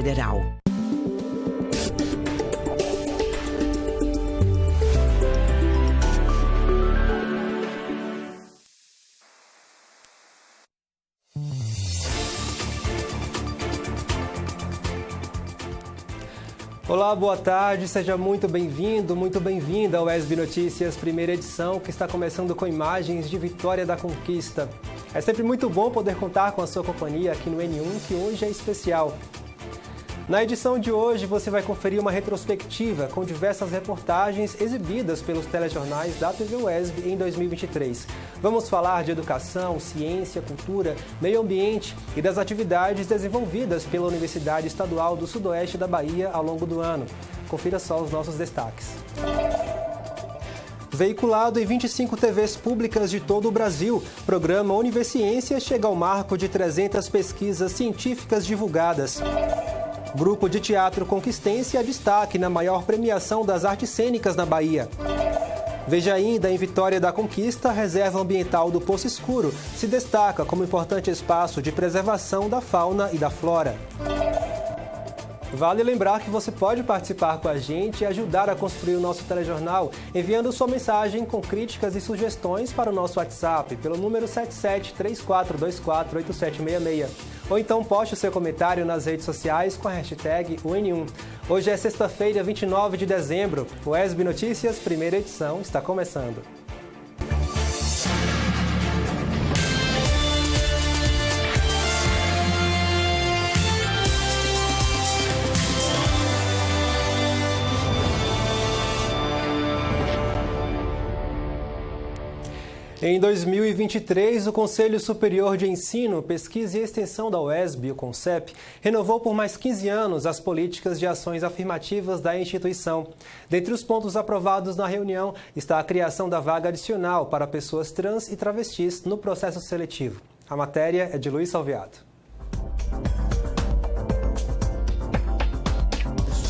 Federal. Olá, boa tarde, seja muito bem-vindo, muito bem-vinda ao ESB Notícias, primeira edição, que está começando com imagens de Vitória da Conquista. É sempre muito bom poder contar com a sua companhia aqui no N1, que hoje é especial. Na edição de hoje, você vai conferir uma retrospectiva com diversas reportagens exibidas pelos telejornais da TV UESB em 2023. Vamos falar de educação, ciência, cultura, meio ambiente e das atividades desenvolvidas pela Universidade Estadual do Sudoeste da Bahia ao longo do ano. Confira só os nossos destaques. Veiculado em 25 TVs públicas de todo o Brasil, o programa Universiência chega ao marco de 300 pesquisas científicas divulgadas. Grupo de Teatro Conquistense é destaque na maior premiação das artes cênicas na Bahia. Veja ainda, em Vitória da Conquista, a Reserva Ambiental do Poço Escuro se destaca como importante espaço de preservação da fauna e da flora. Vale lembrar que você pode participar com a gente e ajudar a construir o nosso telejornal enviando sua mensagem com críticas e sugestões para o nosso WhatsApp pelo número 7734248766. Ou então poste o seu comentário nas redes sociais com a hashtag UN1. Hoje é sexta-feira, 29 de dezembro. O ESB Notícias, primeira edição, está começando. Em 2023, o Conselho Superior de Ensino, Pesquisa e Extensão da UESB, o CONCEP, renovou por mais 15 anos as políticas de ações afirmativas da instituição. Dentre os pontos aprovados na reunião está a criação da vaga adicional para pessoas trans e travestis no processo seletivo. A matéria é de Luiz Salviato.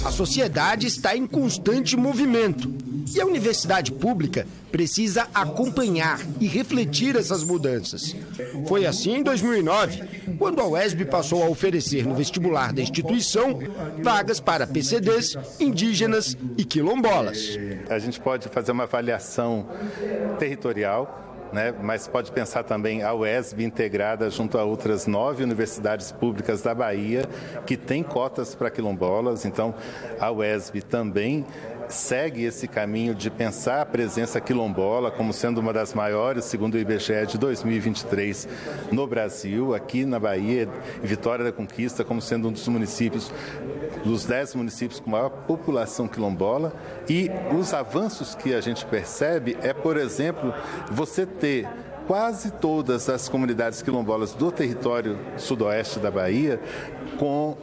A sociedade está em constante movimento e a universidade pública precisa acompanhar e refletir essas mudanças. Foi assim em 2009, quando a UESB passou a oferecer no vestibular da instituição vagas para PCDs, indígenas e quilombolas. A gente pode fazer uma avaliação territorial, mas pode pensar também a UESB integrada junto a outras 9 universidades públicas da Bahia que têm cotas para quilombolas. Então, a UESB também segue esse caminho de pensar a presença quilombola como sendo uma das maiores, segundo o IBGE, de 2023 no Brasil, aqui na Bahia, Vitória da Conquista como sendo um dos municípios, dos 10 municípios com maior população quilombola. E os avanços que a gente percebe é, por exemplo, você ter quase todas as comunidades quilombolas do território sudoeste da Bahia com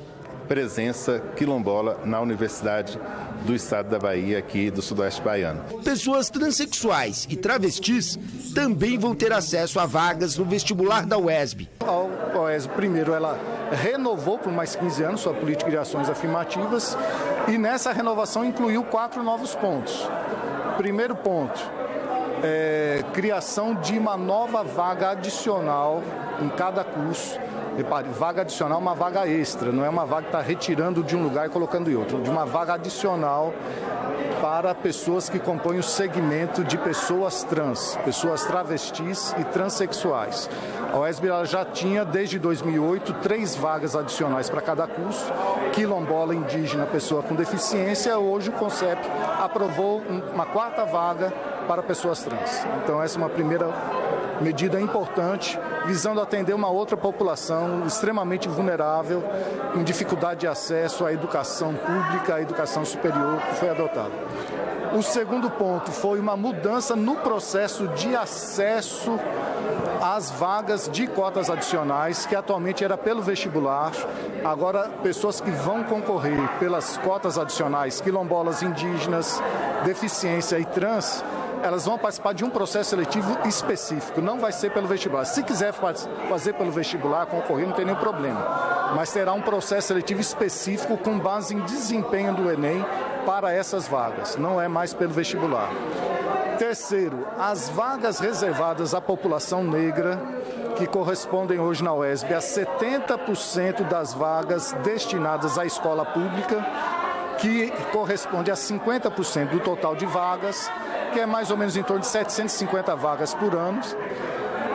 presença quilombola na Universidade do Estado da Bahia, aqui do Sudoeste Baiano. Pessoas transexuais e travestis também vão ter acesso a vagas no vestibular da UESB. A UESB, primeiro, ela renovou por mais 15 anos sua política de ações afirmativas e nessa renovação incluiu 4 novos pontos. Primeiro ponto, criação de uma nova vaga adicional em cada curso. Repare, vaga adicional é uma vaga extra, não é uma vaga que está retirando de um lugar e colocando em outro. De uma vaga adicional para pessoas que compõem o segmento de pessoas trans, pessoas travestis e transexuais. A UESB já tinha, desde 2008, 3 vagas adicionais para cada curso, quilombola, indígena, pessoa com deficiência. Hoje o CONCEP aprovou uma 4ª vaga para pessoas trans. Então essa é uma primeira medida importante, visando atender uma outra população extremamente vulnerável, com dificuldade de acesso à educação pública, à educação superior, que foi adotada. O segundo ponto foi uma mudança no processo de acesso às vagas de cotas adicionais, que atualmente era pelo vestibular. Agora, pessoas que vão concorrer pelas cotas adicionais, quilombolas, indígenas, deficiência e trans, elas vão participar de um processo seletivo específico, não vai ser pelo vestibular. Se quiser fazer pelo vestibular, concorrer, não tem nenhum problema. Mas terá um processo seletivo específico com base em desempenho do Enem para essas vagas, não é mais pelo vestibular. Terceiro, as vagas reservadas à população negra que correspondem hoje na UESB a 70% das vagas destinadas à escola pública, que corresponde a 50% do total de vagas, que é mais ou menos em torno de 750 vagas por ano.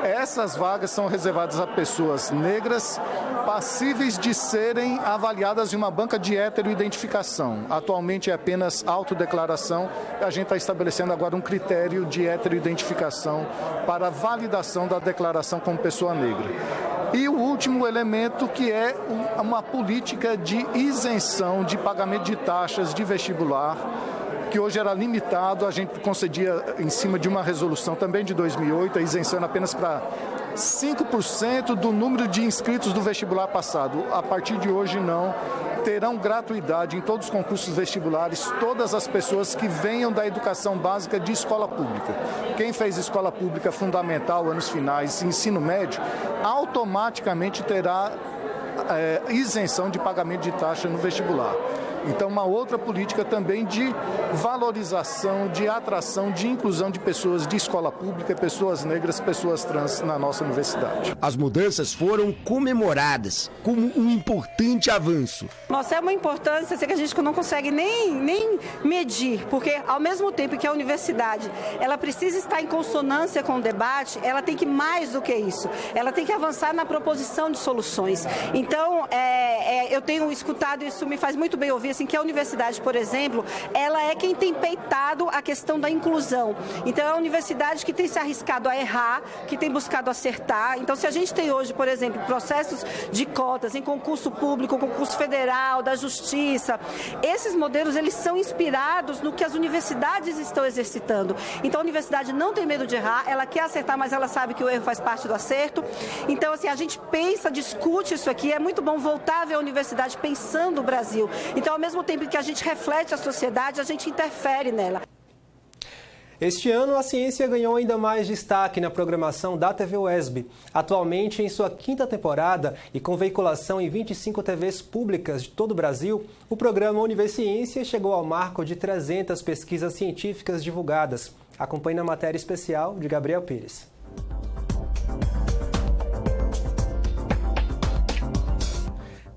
Essas vagas são reservadas a pessoas negras passíveis de serem avaliadas em uma banca de heteroidentificação. Atualmente é apenas autodeclaração. A gente está estabelecendo agora um critério de heteroidentificação para validação da declaração como pessoa negra. E o último elemento, que é uma política de isenção de pagamento de taxas de vestibular, que hoje era limitado, a gente concedia em cima de uma resolução também de 2008, a isenção apenas para 5% do número de inscritos do vestibular passado. A partir de hoje não, terão gratuidade em todos os concursos vestibulares, todas as pessoas que venham da educação básica de escola pública. Quem fez escola pública fundamental, anos finais, ensino médio, automaticamente terá isenção de pagamento de taxa no vestibular. Então, uma outra política também de valorização, de atração, de inclusão de pessoas de escola pública, pessoas negras, pessoas trans na nossa universidade. As mudanças foram comemoradas como um importante avanço. Nossa, é uma importância que a gente não consegue nem medir, porque ao mesmo tempo que a universidade ela precisa estar em consonância com o debate, ela tem que mais do que isso, ela tem que avançar na proposição de soluções. Então, eu tenho escutado, isso me faz muito bem ouvir, assim, que a universidade, por exemplo, ela é quem tem peitado a questão da inclusão. Então, é a universidade que tem se arriscado a errar, que tem buscado acertar. Então, se a gente tem hoje, por exemplo, processos de cotas em concurso público, concurso federal, da justiça, esses modelos, eles são inspirados no que as universidades estão exercitando. Então, a universidade não tem medo de errar, ela quer acertar, mas ela sabe que o erro faz parte do acerto. Então, assim, a gente pensa, discute isso aqui, é muito bom voltar a ver a universidade pensando o Brasil. Então, ao mesmo tempo que a gente reflete a sociedade, a gente interfere nela. Este ano, a ciência ganhou ainda mais destaque na programação da TV UESB. Atualmente, em sua 5ª temporada e com veiculação em 25 TVs públicas de todo o Brasil, o programa Univerciência chegou ao marco de 300 pesquisas científicas divulgadas. Acompanhe na matéria especial de Gabriel Pires.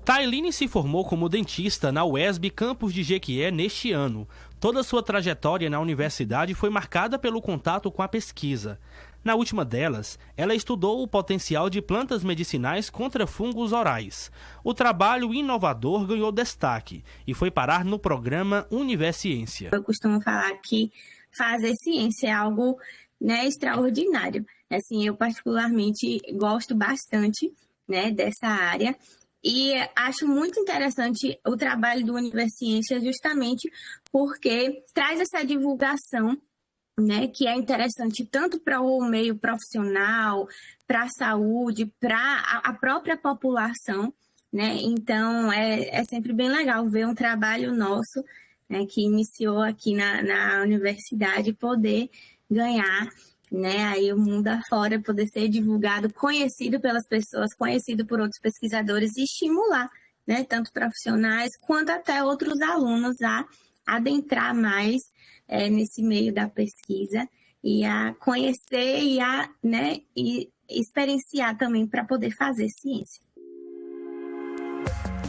Tailine se formou como dentista na UESB Campus de Jequié neste ano. Toda sua trajetória na universidade foi marcada pelo contato com a pesquisa. Na última delas, ela estudou o potencial de plantas medicinais contra fungos orais. O trabalho inovador ganhou destaque e foi parar no programa Univerciência. Eu costumo falar que fazer ciência é algo, extraordinário. Assim, eu particularmente gosto bastante, dessa área. E acho muito interessante o trabalho do Univerciência justamente porque traz essa divulgação, que é interessante tanto para o meio profissional, para a saúde, para a própria população, Então, é sempre bem legal ver um trabalho nosso, que iniciou aqui na universidade poder ganhar aí o mundo afora, poder ser divulgado, conhecido pelas pessoas, conhecido por outros pesquisadores e estimular, tanto profissionais quanto até outros alunos a adentrar mais nesse meio da pesquisa e a conhecer e experienciar também para poder fazer ciência.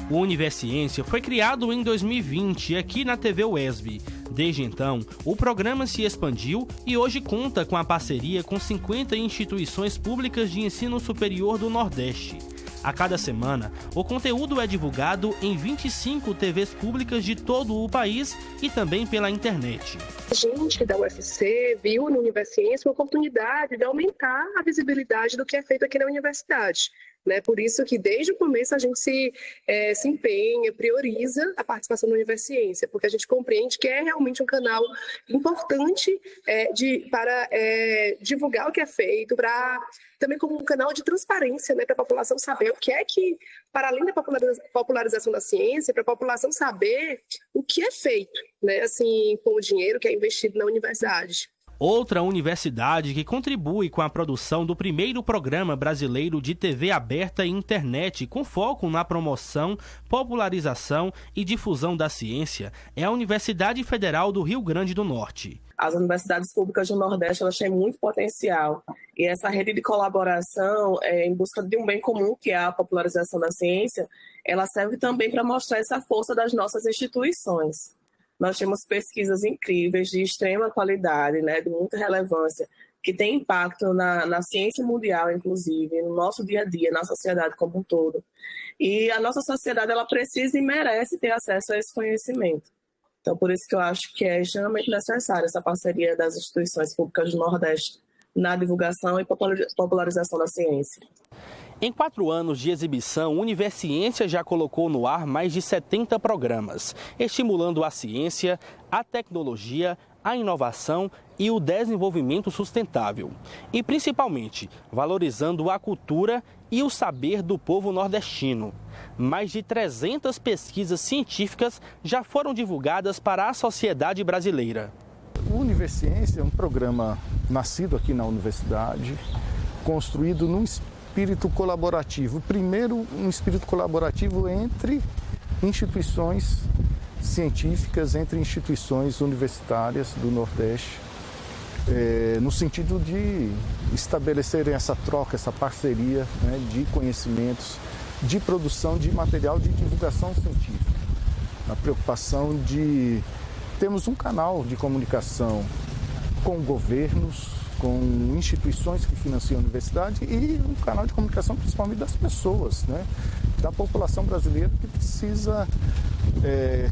O Univerciência foi criado em 2020 aqui na TV UESB. Desde então, o programa se expandiu e hoje conta com a parceria com 50 instituições públicas de ensino superior do Nordeste. A cada semana, o conteúdo é divulgado em 25 TVs públicas de todo o país e também pela internet. A gente da UFC viu no Univerciência uma oportunidade de aumentar a visibilidade do que é feito aqui na universidade. Por isso que desde o começo a gente se empenha, prioriza a participação na Univerciência, porque a gente compreende que é realmente um canal importante para divulgar o que é feito, também como um canal de transparência, para a população saber o que é que, para além da popularização da ciência, para a população saber o que é feito, assim, com o dinheiro que é investido na universidade. Outra universidade que contribui com a produção do primeiro programa brasileiro de TV aberta e internet com foco na promoção, popularização e difusão da ciência é a Universidade Federal do Rio Grande do Norte. As universidades públicas do Nordeste elas têm muito potencial e essa rede de colaboração em busca de um bem comum, que é a popularização da ciência, ela serve também para mostrar essa força das nossas instituições. Nós temos pesquisas incríveis, de extrema qualidade, né, de muita relevância, que tem impacto na ciência mundial, inclusive, no nosso dia a dia, na sociedade como um todo. E a nossa sociedade ela precisa e merece ter acesso a esse conhecimento. Então, por isso que eu acho que é extremamente necessária essa parceria das instituições públicas do Nordeste na divulgação e popularização da ciência. Em 4 anos de exibição, a Universiência já colocou no ar mais de 70 programas, estimulando a ciência, a tecnologia, a inovação e o desenvolvimento sustentável. E, principalmente, valorizando a cultura e o saber do povo nordestino. Mais de 300 pesquisas científicas já foram divulgadas para a sociedade brasileira. O Universiência é um programa nascido aqui na universidade, construído num espírito colaborativo. Primeiro, um espírito colaborativo entre instituições científicas, entre instituições universitárias do Nordeste, no sentido de estabelecerem essa troca, essa parceria, né, de conhecimentos, de produção de material de divulgação científica. A preocupação de termos um canal de comunicação com governos, com instituições que financiam a universidade e um canal de comunicação principalmente das pessoas, né, da população brasileira que precisa,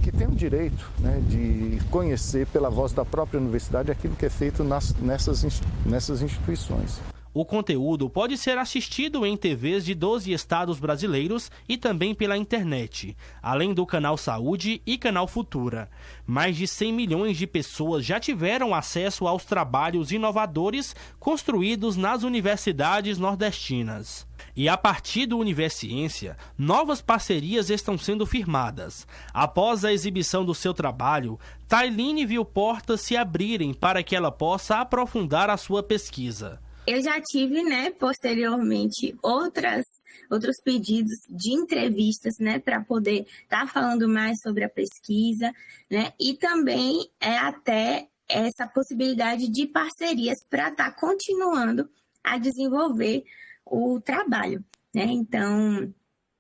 que tem o direito, né, de conhecer pela voz da própria universidade aquilo que é feito nessas instituições. O conteúdo pode ser assistido em TVs de 12 estados brasileiros e também pela internet, além do Canal Saúde e Canal Futura. Mais de 100 milhões de pessoas já tiveram acesso aos trabalhos inovadores construídos nas universidades nordestinas. E a partir do Universiência, novas parcerias estão sendo firmadas. Após a exibição do seu trabalho, Tailine viu portas se abrirem para que ela possa aprofundar a sua pesquisa. Eu já tive, né, posteriormente, outros pedidos de entrevistas, né, para poder estar falando mais sobre a pesquisa, né, e também até essa possibilidade de parcerias para estar continuando a desenvolver o trabalho, né. Então,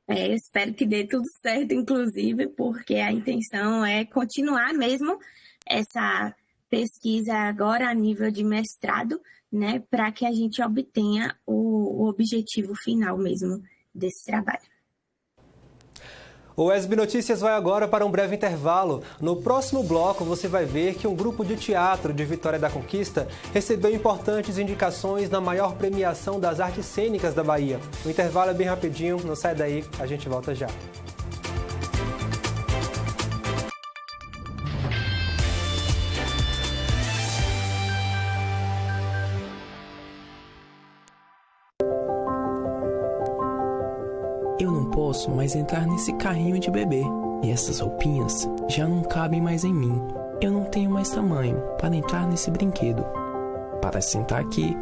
eu espero que dê tudo certo, inclusive, porque a intenção é continuar mesmo essa pesquisa agora a nível de mestrado, né, para que a gente obtenha o objetivo final mesmo desse trabalho. O ESB Notícias vai agora para um breve intervalo. No próximo bloco, você vai ver que um grupo de teatro de Vitória da Conquista recebeu importantes indicações na maior premiação das artes cênicas da Bahia. O intervalo é bem rapidinho, não sai daí, a gente volta já. Eu não posso mais entrar nesse carrinho de bebê. E essas roupinhas já não cabem mais em mim. Eu não tenho mais tamanho para entrar nesse brinquedo. Para sentar aqui.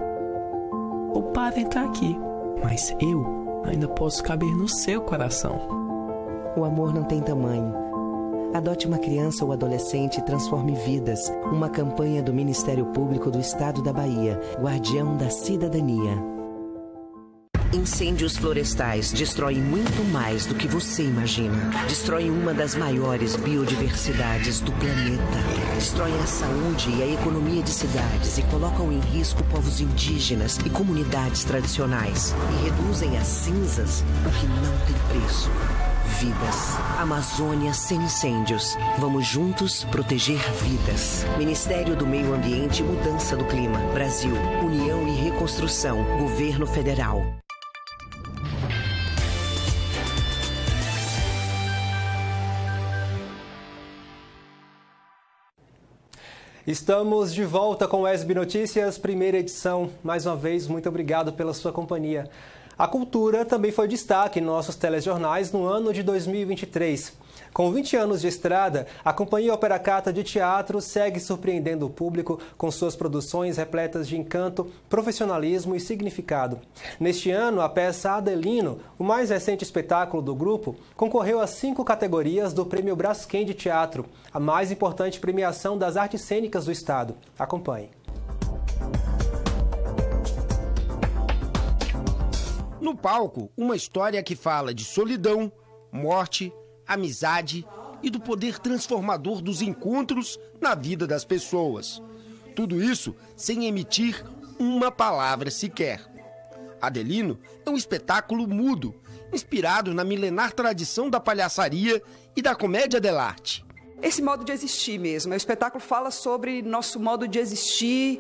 Ou para entrar aqui. Mas eu ainda posso caber no seu coração. O amor não tem tamanho. Adote uma criança ou adolescente e transforme vidas. Uma campanha do Ministério Público do Estado da Bahia. Guardião da Cidadania. Incêndios florestais destroem muito mais do que você imagina. Destroem uma das maiores biodiversidades do planeta. Destroem a saúde e a economia de cidades e colocam em risco povos indígenas e comunidades tradicionais. E reduzem a cinzas o que não tem preço. Vidas. Amazônia sem incêndios. Vamos juntos proteger vidas. Ministério do Meio Ambiente e Mudança do Clima. Brasil. União e Reconstrução. Governo Federal. Estamos de volta com o ESB Notícias, primeira edição. Mais uma vez, muito obrigado pela sua companhia. A cultura também foi destaque em nossos telejornais no ano de 2023. Com 20 anos de estrada, a Companhia Operacata de Teatro segue surpreendendo o público com suas produções repletas de encanto, profissionalismo e significado. Neste ano, a peça Adelino, o mais recente espetáculo do grupo, concorreu a 5 categorias do Prêmio Braskem de Teatro, a mais importante premiação das artes cênicas do Estado. Acompanhe. No palco, uma história que fala de solidão, morte, amizade e do poder transformador dos encontros na vida das pessoas. Tudo isso sem emitir uma palavra sequer. Adelino é um espetáculo mudo, inspirado na milenar tradição da palhaçaria e da comédia dell'arte. Esse modo de existir mesmo. O espetáculo fala sobre nosso modo de existir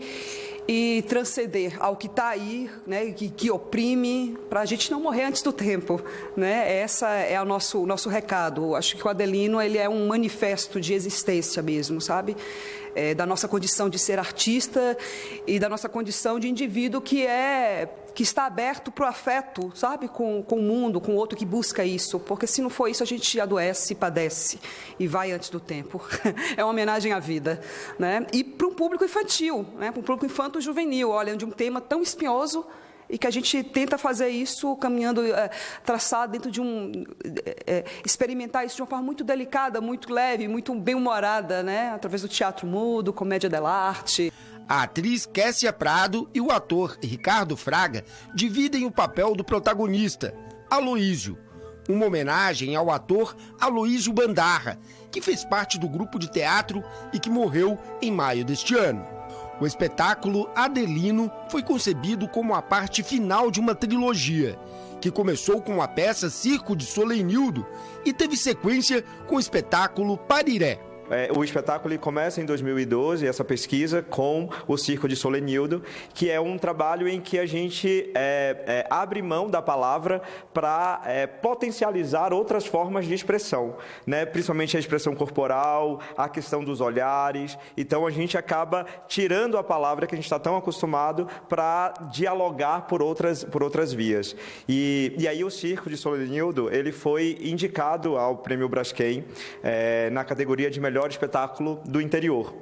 e transcender ao que está aí, né, que oprime, para a gente não morrer antes do tempo, né? Essa é o nosso recado. Acho que o Adelino ele é um manifesto de existência mesmo, sabe? Da nossa condição de ser artista e da nossa condição de indivíduo que está aberto para o afeto, sabe? Com o mundo, com o outro que busca isso. Porque se não for isso, a gente adoece, padece e vai antes do tempo. É uma homenagem à vida, né? E para um público infantil, né? Para um público infanto-juvenil, olha, de um tema tão espinhoso e que a gente tenta fazer isso caminhando, traçar dentro de experimentar isso de uma forma muito delicada, muito leve, muito bem-humorada, né? Através do teatro mudo, comédia dell'arte. A atriz Kessia Prado e o ator Ricardo Fraga dividem o papel do protagonista, Aloísio, uma homenagem ao ator Aloísio Bandarra, que fez parte do grupo de teatro e que morreu em maio deste ano. O espetáculo Adelino foi concebido como a parte final de uma trilogia, que começou com a peça Circo de Solenildo e teve sequência com o espetáculo Pariré. O espetáculo começa em 2012, essa pesquisa, com o Circo de Solenildo, que é um trabalho em que a gente abre mão da palavra para potencializar outras formas de expressão, né? Principalmente a expressão corporal, a questão dos olhares. Então, a gente acaba tirando a palavra que a gente está tão acostumado para dialogar por outras vias. E aí o Circo de Solenildo ele foi indicado ao Prêmio Braskem na categoria de melhor espetáculo do interior.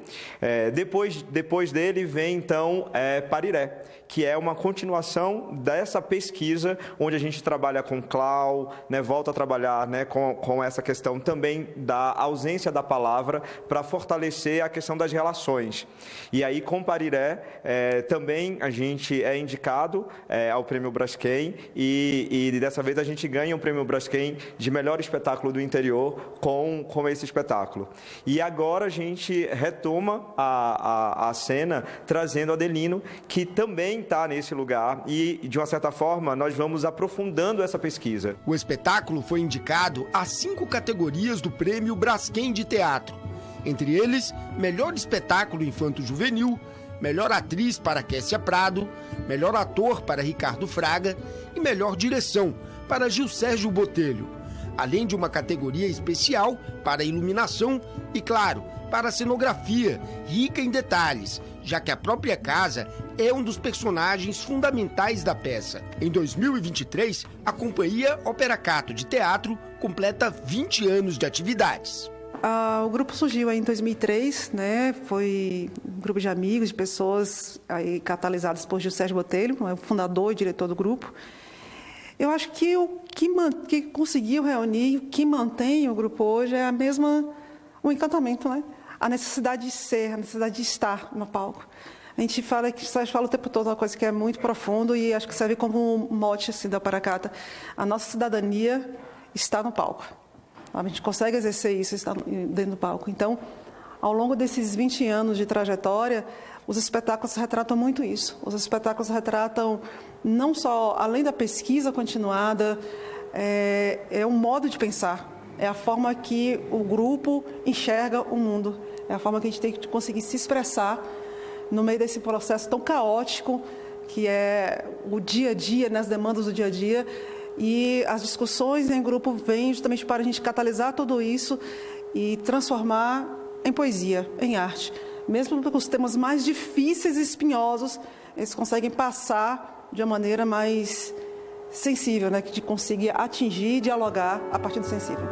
Depois dele vem, então, Pariré, que é uma continuação dessa pesquisa, onde a gente trabalha com Clau, né, volta a trabalhar, né, com essa questão também da ausência da palavra para fortalecer a questão das relações. E aí, com Pariré, também a gente é indicado ao Prêmio Braskem e dessa vez a gente ganha o Prêmio Braskem de melhor espetáculo do interior com esse espetáculo. E agora a gente retoma a cena trazendo Adelino, que também está nesse lugar e, de uma certa forma, nós vamos aprofundando essa pesquisa. O espetáculo foi indicado a 5 categorias do Prêmio Braskem de Teatro. Entre eles, melhor espetáculo infanto-juvenil, melhor atriz para Kessia Prado, melhor ator para Ricardo Fraga e melhor direção para Gil Sérgio Botelho, além de uma categoria especial para iluminação e, claro, para a cenografia, rica em detalhes, já que a própria casa é um dos personagens fundamentais da peça. Em 2023, a Companhia Operacata de Teatro completa 20 anos de atividades. O grupo surgiu aí em 2003, né? Foi um grupo de amigos, de pessoas aí catalisadas por Gil Sérgio Botelho, o fundador e diretor do grupo. Eu acho que o que conseguiu reunir, o que mantém o grupo hoje é o encantamento, né? A necessidade de ser, a necessidade de estar no palco. A gente fala o tempo todo uma coisa que é muito profundo e acho que serve como um mote assim, da Operacata. A nossa cidadania está no palco. A gente consegue exercer isso dentro do palco. Então, ao longo desses 20 anos de trajetória, os espetáculos retratam muito isso. Os espetáculos retratam não só, além da pesquisa continuada, é um modo de pensar, é a forma que o grupo enxerga o mundo, é a forma que a gente tem que conseguir se expressar no meio desse processo tão caótico que é o dia a dia, né, as demandas do dia a dia. E as discussões em grupo vêm justamente para a gente catalisar tudo isso e transformar em poesia, em arte. Mesmo com os temas mais difíceis e espinhosos, eles conseguem passar de uma maneira mais sensível, né? De conseguir atingir e dialogar a partir do sensível.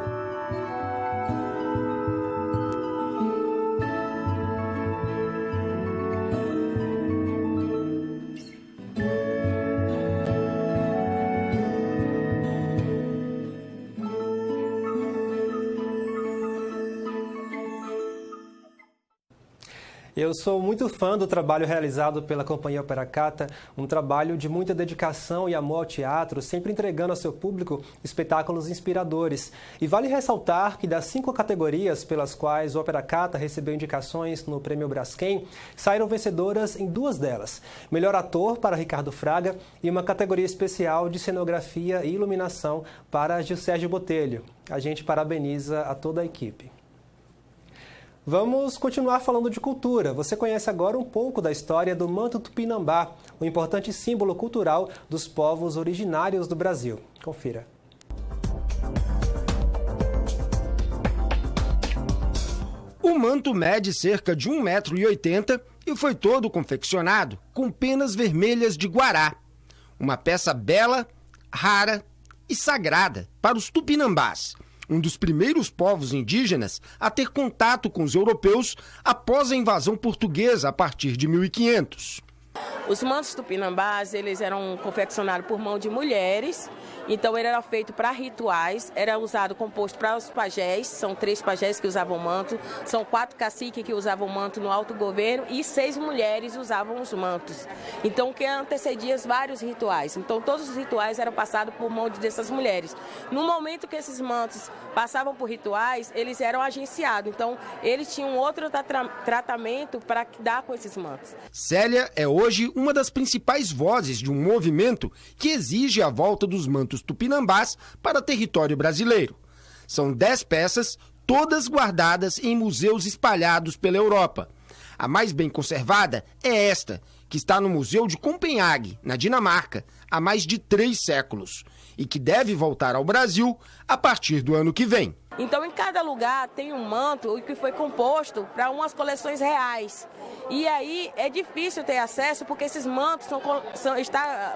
Eu sou muito fã do trabalho realizado pela Companhia Operacata, um trabalho de muita dedicação e amor ao teatro, sempre entregando ao seu público espetáculos inspiradores. E vale ressaltar que das 5 categorias pelas quais o Operacata recebeu indicações no Prêmio Braskem, saíram vencedoras em 2 delas. Melhor ator para Ricardo Fraga e uma categoria especial de cenografia e iluminação para Gil Sérgio Botelho. A gente parabeniza a toda a equipe. Vamos continuar falando de cultura. Você conhece agora um pouco da história do manto tupinambá, um importante símbolo cultural dos povos originários do Brasil. Confira. O manto mede cerca de 1,80 m e foi todo confeccionado com penas vermelhas de guará. Uma peça bela, rara e sagrada para os tupinambás, um dos primeiros povos indígenas a ter contato com os europeus após a invasão portuguesa a partir de 1500. Os mantos tupinambás, eles eram confeccionados por mão de mulheres, então ele era feito para rituais, era usado composto para os pajés, são 3 pajés que usavam o manto, são 4 caciques que usavam o manto no alto governo e 6 mulheres usavam os mantos. Então, que antecedia vários rituais. Então, todos os rituais eram passados por mão dessas mulheres. No momento que esses mantos passavam por rituais, eles eram agenciados. Então, eles tinham outro tratamento para dar com esses mantos. Célia é hoje uma das principais vozes de um movimento que exige a volta dos mantos tupinambás para território brasileiro. São 10 peças, todas guardadas em museus espalhados pela Europa. A mais bem conservada é esta, que está no Museu de Copenhague, na Dinamarca, há mais de 3 séculos, e que deve voltar ao Brasil a partir do ano que vem. Então, em cada lugar tem um manto que foi composto para umas coleções reais. E aí é difícil ter acesso porque esses mantos está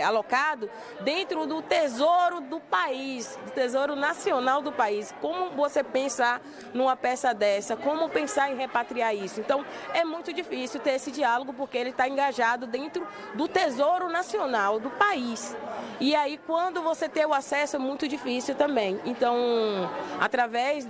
alocado dentro do tesouro do país, do tesouro nacional do país. Como você pensar numa peça dessa? Como pensar em repatriar isso? Então, é muito difícil ter esse diálogo porque ele está engajado dentro do tesouro nacional do país. E aí, quando você tem o acesso, é muito difícil também. Então, através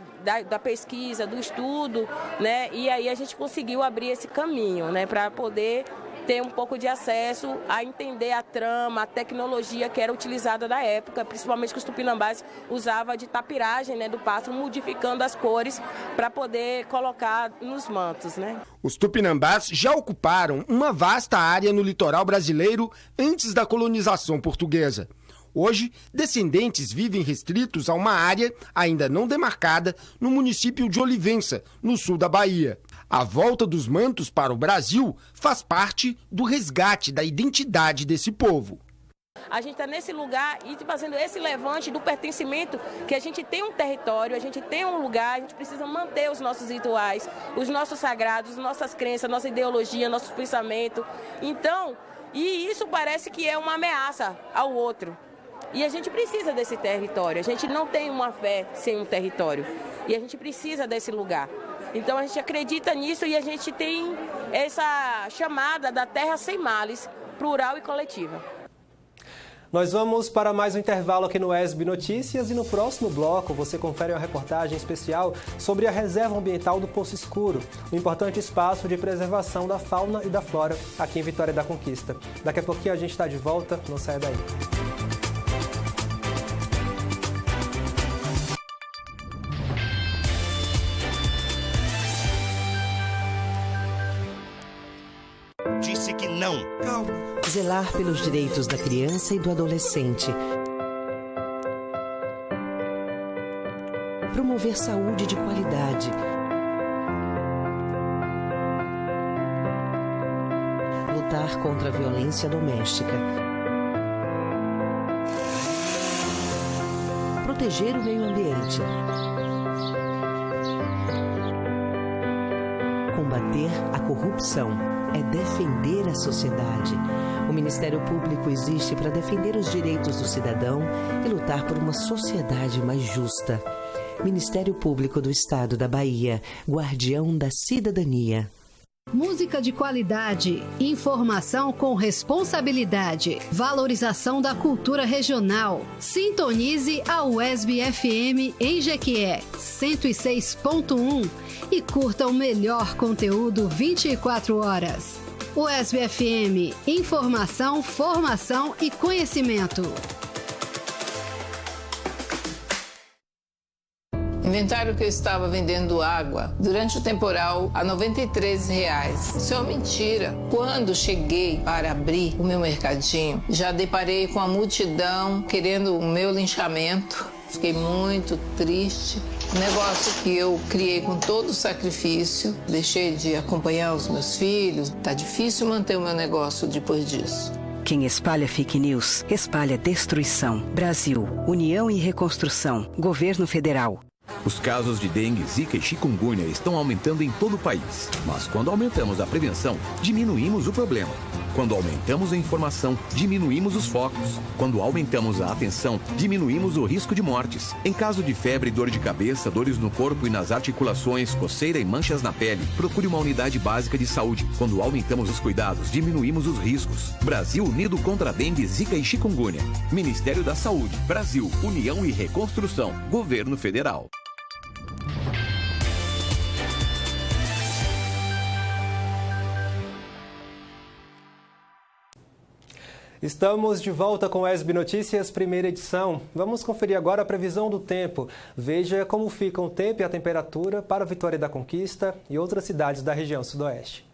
da pesquisa, do estudo, né? E aí a gente conseguiu abrir esse caminho, né? Para poder ter um pouco de acesso a entender a trama, a tecnologia que era utilizada na época, principalmente que os tupinambás usavam de tapiragem, né, do pássaro, modificando as cores para poder colocar nos mantos, né? Os tupinambás já ocuparam uma vasta área no litoral brasileiro antes da colonização portuguesa. Hoje, descendentes vivem restritos a uma área ainda não demarcada no município de Olivença, no sul da Bahia. A volta dos mantos para o Brasil faz parte do resgate da identidade desse povo. A gente está nesse lugar e fazendo esse levante do pertencimento, que a gente tem um território, a gente tem um lugar, a gente precisa manter os nossos rituais, os nossos sagrados, nossas crenças, nossa ideologia, nosso pensamento. Então, e isso parece que é uma ameaça ao outro. E a gente precisa desse território, a gente não tem uma fé sem um território e a gente precisa desse lugar. Então a gente acredita nisso e a gente tem essa chamada da terra sem males, plural e coletiva. Nós vamos para mais um intervalo aqui no ESB Notícias e no próximo bloco você confere uma reportagem especial sobre a Reserva Ambiental do Poço Escuro, um importante espaço de preservação da fauna e da flora aqui em Vitória da Conquista. Daqui a pouquinho a gente está de volta, não saia daí. Disse que não. Calma. Zelar pelos direitos da criança e do adolescente. Promover saúde de qualidade. Lutar contra a violência doméstica. Proteger o meio ambiente. Combater a corrupção. É defender a sociedade. O Ministério Público existe para defender os direitos do cidadão e lutar por uma sociedade mais justa. Ministério Público do Estado da Bahia, guardião da cidadania. Música de qualidade, informação com responsabilidade, valorização da cultura regional. Sintonize a UESB FM em Jequié 106.1 e curta o melhor conteúdo 24 horas. UESB FM, informação, formação e conhecimento. Inventaram que eu estava vendendo água durante o temporal a R$ 93. Isso é uma mentira. Quando cheguei para abrir o meu mercadinho, já deparei com a multidão querendo o meu linchamento. Fiquei muito triste. Um negócio que eu criei com todo o sacrifício. Deixei de acompanhar os meus filhos. Tá difícil manter o meu negócio depois disso. Quem espalha fake news, espalha destruição. Brasil, União e Reconstrução, Governo Federal. Os casos de dengue, zika e chikungunya estão aumentando em todo o país. Mas quando aumentamos a prevenção, diminuímos o problema. Quando aumentamos a informação, diminuímos os focos. Quando aumentamos a atenção, diminuímos o risco de mortes. Em caso de febre, dor de cabeça, dores no corpo e nas articulações, coceira e manchas na pele, procure uma unidade básica de saúde. Quando aumentamos os cuidados, diminuímos os riscos. Brasil unido contra a dengue, zika e chikungunya. Ministério da Saúde, Brasil, União e Reconstrução, Governo Federal. Estamos de volta com o UESB Notícias, primeira edição. Vamos conferir agora a previsão do tempo. Veja como fica o tempo e a temperatura para Vitória da Conquista e outras cidades da região sudoeste.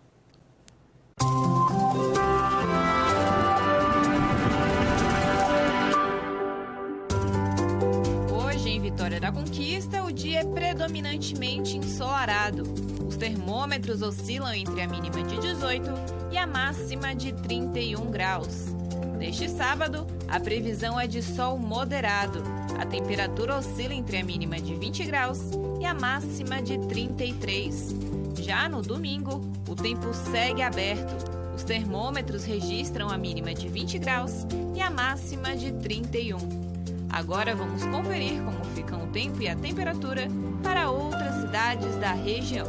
Hoje, em Vitória da Conquista, o dia é predominantemente ensolarado. Os termômetros oscilam entre a mínima de 18 e a máxima de 31 graus. Neste sábado, a previsão é de sol moderado. A temperatura oscila entre a mínima de 20 graus e a máxima de 33. Já no domingo, o tempo segue aberto. Os termômetros registram a mínima de 20 graus e a máxima de 31. Agora vamos conferir como ficam o tempo e a temperatura para outras cidades da região.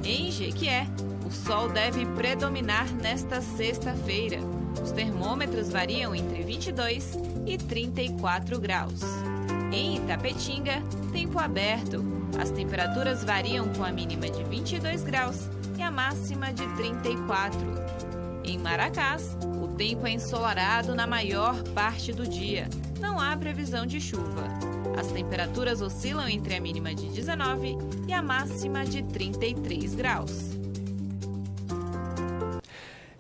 Em Jequié, o sol deve predominar nesta sexta-feira. Os termômetros variam entre 22 e 34 graus. Em Itapetinga, tempo aberto. As temperaturas variam com a mínima de 22 graus e a máxima de 34. Em Maracás, o tempo é ensolarado na maior parte do dia. Não há previsão de chuva. As temperaturas oscilam entre a mínima de 19 e a máxima de 33 graus.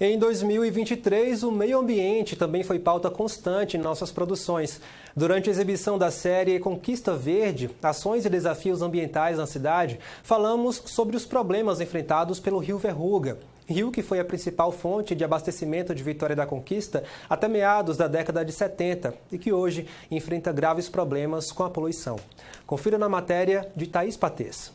Em 2023, o meio ambiente também foi pauta constante em nossas produções. Durante a exibição da série Conquista Verde, Ações e Desafios Ambientais na Cidade, falamos sobre os problemas enfrentados pelo Rio Verruga. Rio que foi a principal fonte de abastecimento de Vitória da Conquista até meados da década de 70 e que hoje enfrenta graves problemas com a poluição. Confira na matéria de Thaís Patês.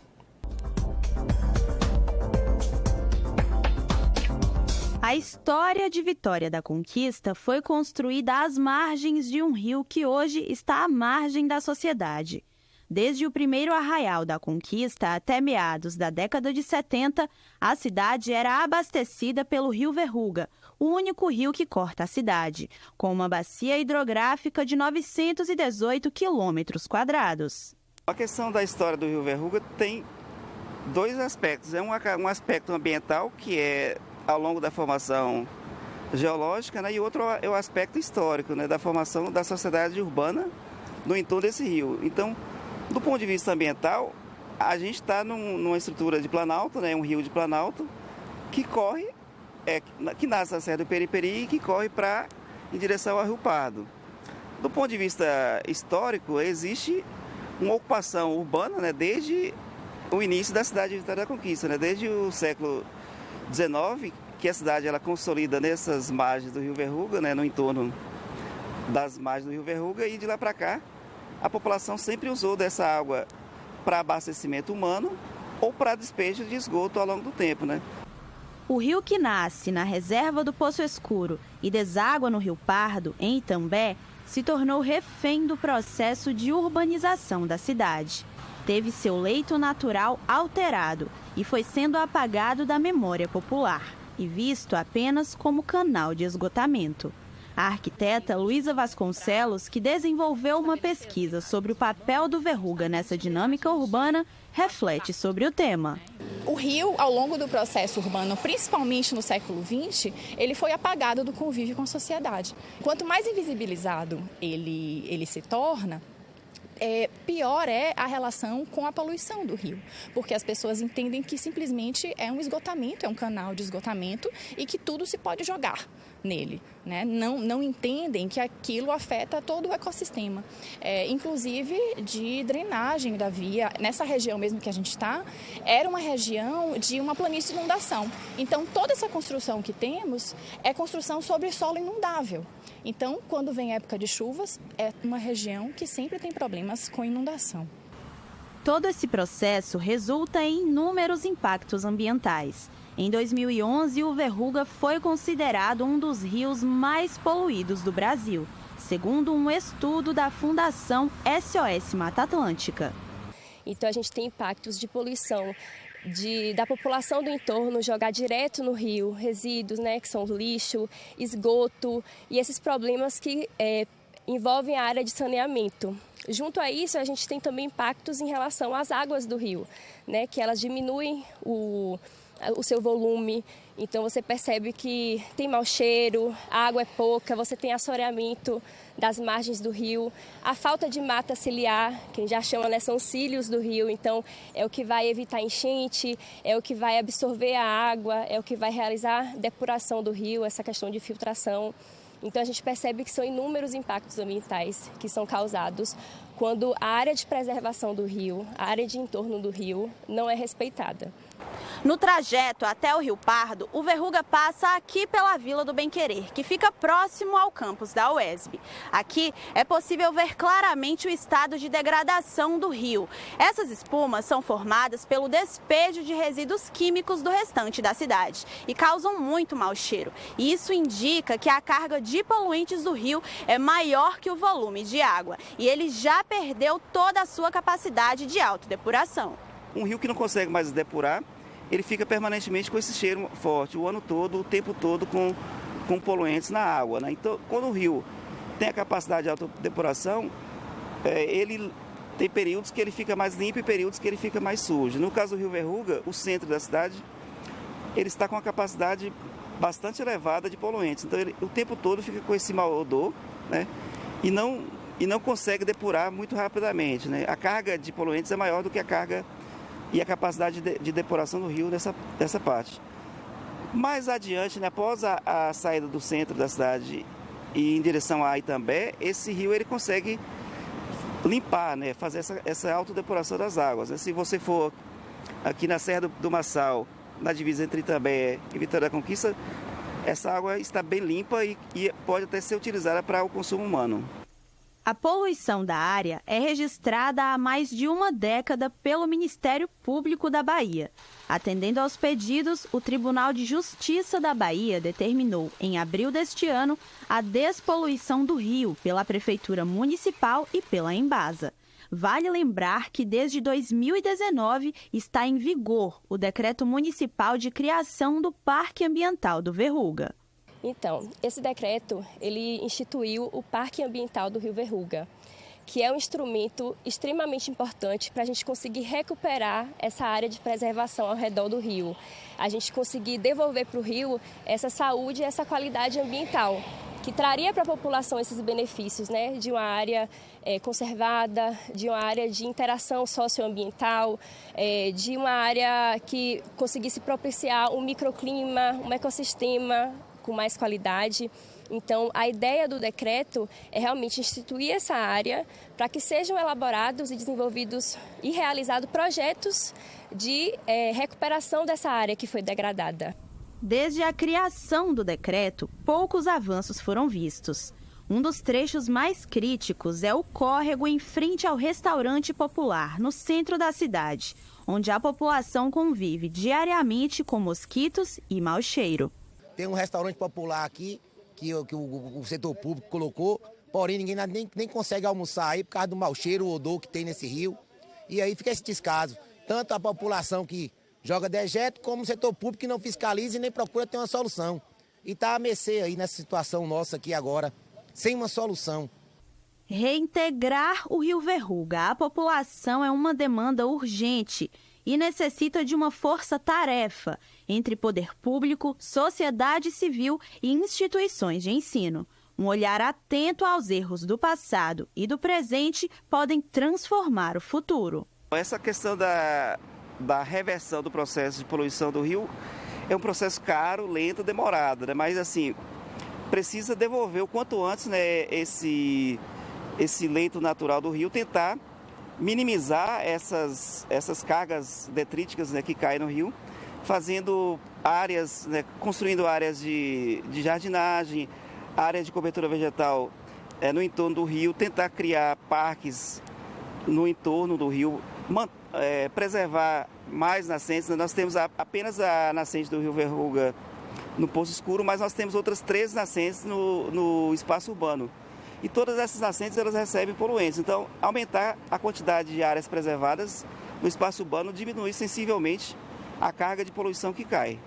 A história de Vitória da Conquista foi construída às margens de um rio que hoje está à margem da sociedade. Desde o primeiro arraial da Conquista até meados da década de 70, a cidade era abastecida pelo Rio Verruga, o único rio que corta a cidade, com uma bacia hidrográfica de 918 quilômetros quadrados. A questão da história do Rio Verruga tem dois aspectos. É um aspecto ambiental, que é ao longo da formação geológica, né? E outro é o aspecto histórico, né? Da formação da sociedade urbana no entorno desse rio. Então, do ponto de vista ambiental, a gente está numa estrutura de planalto, né? Um rio de planalto que corre, que nasce na Serra do Periperi e que corre em direção ao Rio Pardo. Do ponto de vista histórico, existe uma ocupação urbana, né? Desde o início da cidade de Vitória da Conquista, né? Desde o século 19, que a cidade ela consolida nessas margens do Rio Verruga, né, no entorno das margens do Rio Verruga, e de lá para cá a população sempre usou dessa água para abastecimento humano ou para despejo de esgoto ao longo do tempo, né? O rio que nasce na reserva do Poço Escuro e deságua no Rio Pardo, em Itambé, se tornou refém do processo de urbanização da cidade. teve seu leito natural alterado e foi sendo apagado da memória popular e visto apenas como canal de esgotamento. A arquiteta Luísa Vasconcelos, que desenvolveu uma pesquisa sobre o papel do verruga nessa dinâmica urbana, reflete sobre o tema. O rio, ao longo do processo urbano, principalmente no século XX, ele foi apagado do convívio com a sociedade. Quanto mais invisibilizado ele se torna, pior é a relação com a poluição do rio, porque as pessoas entendem que simplesmente é um esgotamento, é um canal de esgotamento e que tudo se pode jogar nele, né? Não entendem que aquilo afeta todo o ecossistema, inclusive de drenagem da via. Nessa região mesmo que a gente está, era uma região de uma planície de inundação. Então, toda essa construção que temos é construção sobre solo inundável. Então, quando vem a época de chuvas, é uma região que sempre tem problemas com inundação. Todo esse processo resulta em inúmeros impactos ambientais. Em 2011, o Verruga foi considerado um dos rios mais poluídos do Brasil, segundo um estudo da Fundação SOS Mata Atlântica. Então, a gente tem impactos de poluição da população do entorno jogar direto no rio resíduos, né, que são lixo, esgoto e esses problemas que envolvem a área de saneamento. Junto a isso, a gente tem também impactos em relação às águas do rio, né, que elas diminuem o seu volume, então você percebe que tem mau cheiro, a água é pouca, você tem assoreamento das margens do rio, a falta de mata ciliar, que a gente já chama, né, são cílios do rio, então é o que vai evitar enchente, é o que vai absorver a água, é o que vai realizar depuração do rio, essa questão de filtração. Então a gente percebe que são inúmeros impactos ambientais que são causados quando a área de preservação do rio, a área de entorno do rio, não é respeitada. No trajeto até o Rio Pardo, o Verruga passa aqui pela Vila do Bem Querer, que fica próximo ao campus da UESB. Aqui é possível ver claramente o estado de degradação do rio. Essas espumas são formadas pelo despejo de resíduos químicos do restante da cidade e causam muito mau cheiro. E isso indica que a carga de poluentes do rio é maior que o volume de água e ele já perdeu toda a sua capacidade de autodepuração. Um rio que não consegue mais depurar, ele fica permanentemente com esse cheiro forte, o ano todo, o tempo todo, com poluentes na água, né? Então, quando o rio tem a capacidade de autodepuração, ele tem períodos que ele fica mais limpo e períodos que ele fica mais sujo. No caso do Rio Verruga, o centro da cidade, ele está com uma capacidade bastante elevada de poluentes. Então, ele o tempo todo fica com esse mau odor, né? E não consegue depurar muito rapidamente, né? A carga de poluentes é maior do que a carga e a capacidade de depuração do rio dessa parte. Mais adiante, né, após a saída do centro da cidade e em direção a Itambé, esse rio ele consegue limpar, né, fazer essa autodepuração das águas. Se você for aqui na Serra do Massal, na divisa entre Itambé e Vitória da Conquista, essa água está bem limpa e pode até ser utilizada para o consumo humano. A poluição da área é registrada há mais de uma década pelo Ministério Público da Bahia. Atendendo aos pedidos, o Tribunal de Justiça da Bahia determinou, em abril deste ano, a despoluição do rio pela Prefeitura Municipal e pela Embasa. Vale lembrar que desde 2019 está em vigor o Decreto Municipal de Criação do Parque Ambiental do Verruga. Então, esse decreto, ele instituiu o Parque Ambiental do Rio Verruga, que é um instrumento extremamente importante para a gente conseguir recuperar essa área de preservação ao redor do rio. A gente conseguir devolver para o rio essa saúde e essa qualidade ambiental, que traria para a população esses benefícios, né, de uma área conservada, de uma área de interação socioambiental, de uma área que conseguisse propiciar um microclima, um ecossistema com mais qualidade. Então, a ideia do decreto é realmente instituir essa área para que sejam elaborados e desenvolvidos e realizados projetos de recuperação dessa área que foi degradada. Desde a criação do decreto, poucos avanços foram vistos. Um dos trechos mais críticos é o córrego em frente ao restaurante popular, no centro da cidade, onde a população convive diariamente com mosquitos e mau cheiro. Tem um restaurante popular aqui que o setor público colocou, porém ninguém nem consegue almoçar aí por causa do mau cheiro, o odor que tem nesse rio. E aí fica esse descaso. Tanto a população que joga dejeto, como o setor público que não fiscaliza e nem procura ter uma solução. E está a mercê aí nessa situação nossa aqui agora, sem uma solução. Reintegrar o Rio Verruga à população é uma demanda urgente e necessita de uma força-tarefa entre poder público, sociedade civil e instituições de ensino. Um olhar atento aos erros do passado e do presente podem transformar o futuro. Essa questão da reversão do processo de poluição do rio é um processo caro, lento, demorado, né? Mas assim, precisa devolver o quanto antes, né, esse leito natural do rio, tentar minimizar essas cargas detríticas, né, que caem no rio, fazendo áreas, né, construindo áreas de jardinagem, áreas de cobertura vegetal no entorno do rio, tentar criar parques no entorno do rio, preservar mais nascentes. Nós temos apenas a nascente do Rio Verruga no Poço Escuro, mas nós temos outras 3 nascentes no espaço urbano. E todas essas nascentes elas recebem poluentes. Então, aumentar a quantidade de áreas preservadas no espaço urbano diminui sensivelmente a carga de poluição que cai.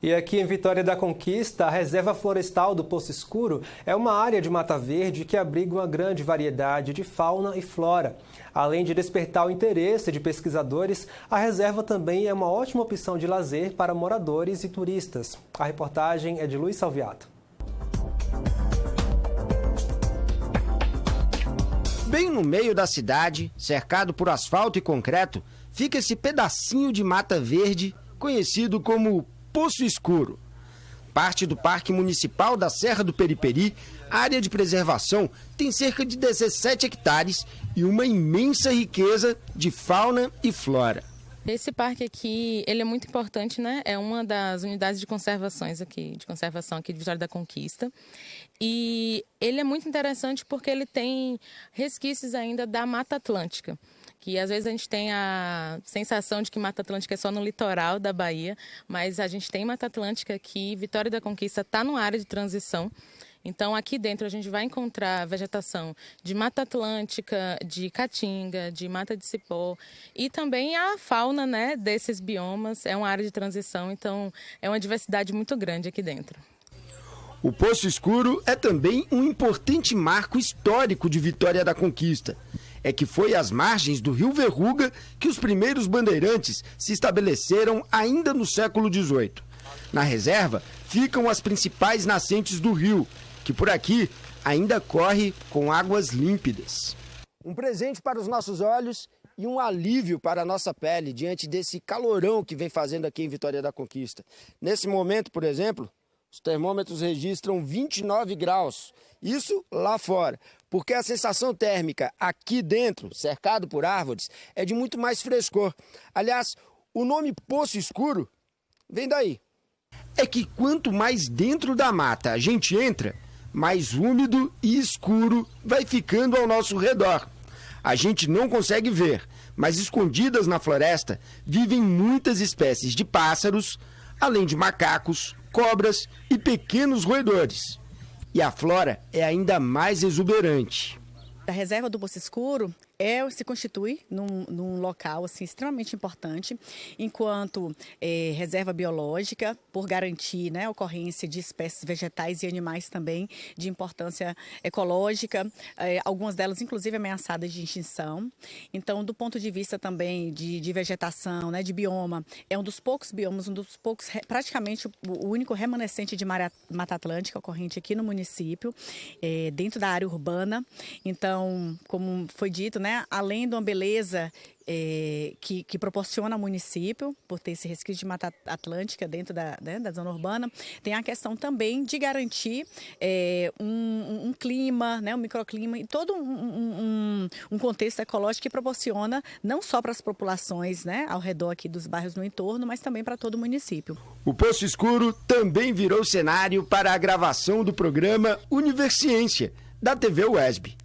E aqui em Vitória da Conquista, a Reserva Florestal do Poço Escuro é uma área de mata verde que abriga uma grande variedade de fauna e flora. Além de despertar o interesse de pesquisadores, a reserva também é uma ótima opção de lazer para moradores e turistas. A reportagem é de Luiz Salviato. Bem no meio da cidade, cercado por asfalto e concreto, fica esse pedacinho de mata verde conhecido como Poço Escuro. Parte do Parque Municipal da Serra do Periperi, a área de preservação tem cerca de 17 hectares e uma imensa riqueza de fauna e flora. Esse parque aqui, ele é muito importante, né? É uma das unidades de conservação aqui de Vitória da Conquista. E ele é muito interessante porque ele tem resquícios ainda da Mata Atlântica. Que às vezes a gente tem a sensação de que Mata Atlântica é só no litoral da Bahia, mas a gente tem Mata Atlântica aqui, Vitória da Conquista está numa área de transição. Então aqui dentro a gente vai encontrar vegetação de Mata Atlântica, de Caatinga, de Mata de Cipó e também a fauna, né, desses biomas. É uma área de transição, então é uma diversidade muito grande aqui dentro. O Poço Escuro é também um importante marco histórico de Vitória da Conquista. É que foi às margens do Rio Verruga que os primeiros bandeirantes se estabeleceram ainda no século XVIII. Na reserva ficam as principais nascentes do rio, que por aqui ainda corre com águas límpidas. Um presente para os nossos olhos e um alívio para a nossa pele diante desse calorão que vem fazendo aqui em Vitória da Conquista. Nesse momento, por exemplo, os termômetros registram 29 graus. Isso lá fora, porque a sensação térmica aqui dentro, cercado por árvores, é de muito mais frescor. Aliás, o nome Poço Escuro vem daí. É que quanto mais dentro da mata a gente entra, mais úmido e escuro vai ficando ao nosso redor. A gente não consegue ver, mas escondidas na floresta vivem muitas espécies de pássaros, além de macacos, cobras e pequenos roedores. E a flora é ainda mais exuberante. A reserva do Poço Escuro se constitui num local assim, extremamente importante, enquanto reserva biológica, por garantir, né, a ocorrência de espécies vegetais e animais também de importância ecológica, algumas delas inclusive ameaçadas de extinção. Então, do ponto de vista também de vegetação, né, de bioma, é um dos poucos biomas, praticamente o único remanescente de Mata Atlântica ocorrente aqui no município, dentro da área urbana. Então, como foi dito, né, além de uma beleza que proporciona ao município, por ter esse resquício de Mata Atlântica dentro da zona urbana, tem a questão também de garantir um clima, né, um microclima e todo um contexto ecológico que proporciona não só para as populações, né, ao redor aqui dos bairros no entorno, mas também para todo o município. O Poço Escuro também virou cenário para a gravação do programa Universiência, da TV UESB.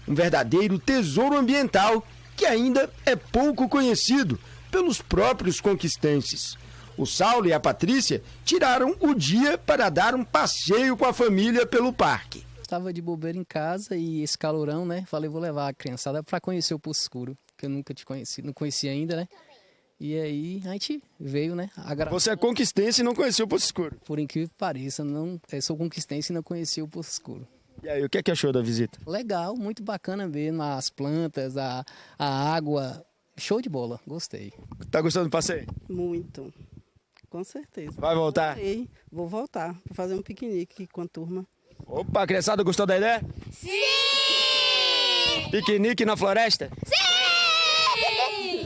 Um verdadeiro tesouro ambiental que ainda é pouco conhecido pelos próprios conquistenses. O Saulo e a Patrícia tiraram o dia para dar um passeio com a família pelo parque. Estava de bobeira em casa e esse calorão, né? Falei, vou levar a criançada para conhecer o Poço Escuro, que eu nunca não conhecia ainda, né? E aí a gente veio, né? Você é conquistense e não conhecia o Poço Escuro? Por incrível que pareça, eu sou conquistense e não conhecia o Poço Escuro. E aí, o que achou da visita? Legal, muito bacana mesmo, as plantas, a água, show de bola, gostei. Tá gostando do passeio? Muito, com certeza. Vai voltar? Vou voltar, vou fazer um piquenique com a turma. Opa, a criançada gostou da ideia? Sim! Piquenique na floresta? Sim!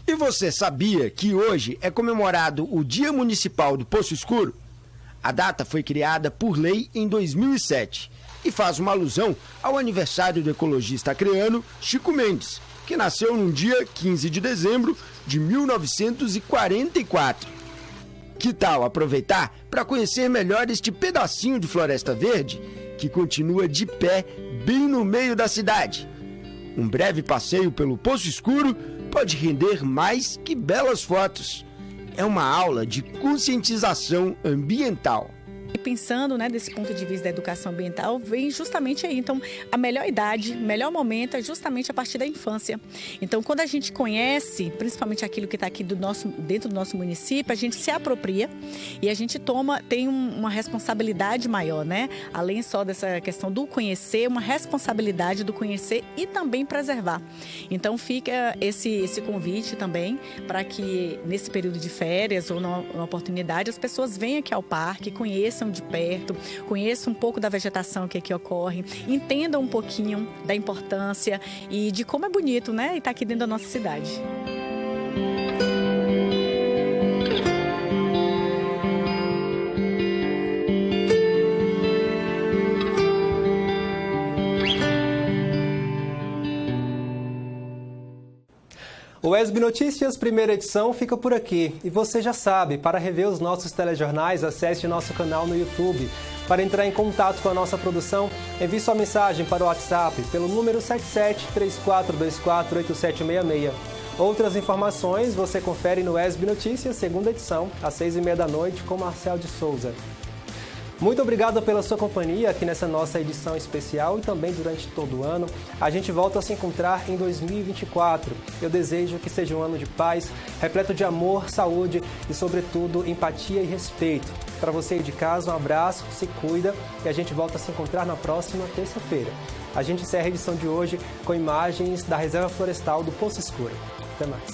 E você sabia que hoje é comemorado o Dia Municipal do Poço Escuro? A data foi criada por lei em 2007 e faz uma alusão ao aniversário do ecologista acreano Chico Mendes, que nasceu no dia 15 de dezembro de 1944. Que tal aproveitar para conhecer melhor este pedacinho de floresta verde que continua de pé bem no meio da cidade? Um breve passeio pelo Poço Escuro pode render mais que belas fotos. É uma aula de conscientização ambiental. E pensando, né, desse ponto de vista da educação ambiental, vem justamente aí. Então, a melhor idade, o melhor momento é justamente a partir da infância. Então, quando a gente conhece, principalmente aquilo que está aqui dentro do nosso município, a gente se apropria e a gente tem uma responsabilidade maior, né? Além só dessa questão do conhecer, uma responsabilidade do conhecer e também preservar. Então, fica esse convite também para que nesse período de férias ou na oportunidade, as pessoas venham aqui ao parque, conheçam de perto, conheçam um pouco da vegetação que aqui ocorre, entendam um pouquinho da importância e de como é bonito, né? E tá aqui dentro da nossa cidade. O ESB Notícias, primeira edição, fica por aqui. E você já sabe, para rever os nossos telejornais, acesse nosso canal no YouTube. Para entrar em contato com a nossa produção, envie sua mensagem para o WhatsApp pelo número 7734248766. Outras informações você confere no ESB Notícias, segunda edição, às 6h30 com Marcel de Souza. Muito obrigado pela sua companhia aqui nessa nossa edição especial e também durante todo o ano. A gente volta a se encontrar em 2024. Eu desejo que seja um ano de paz, repleto de amor, saúde e, sobretudo, empatia e respeito. Para você aí de casa, um abraço, se cuida e a gente volta a se encontrar na próxima terça-feira. A gente encerra a edição de hoje com imagens da Reserva Florestal do Poço Escuro. Até mais.